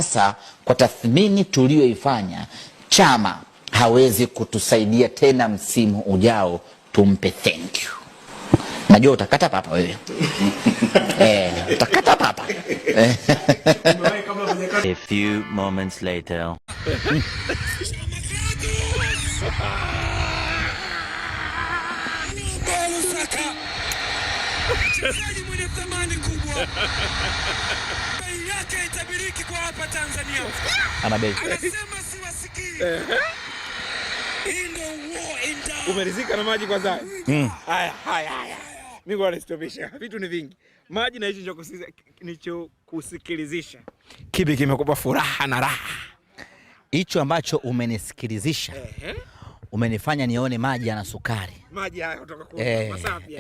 Sasa kwa tathmini tuliyoifanya, Chama hawezi kutusaidia tena msimu ujao, tumpe thank you. Najua utakata papa wewe. Utakata papa. A few moments later. Mchezaji mwenye thamani kubwa. Bei yake itabiriki kwa hapa Tanzania. Ana bei. Anasema siwasikii. Umerizika na maji kwanza? Haya. Mimi ngoja nistopisha. Vitu ni vingi. Maji na hicho nilichokusikilizisha. Kipi kimekupa furaha na raha? Hicho ambacho umenisikilizisha. Umenifanya nione maji yana sukari. Maji haya kutoka kwa Wasafi.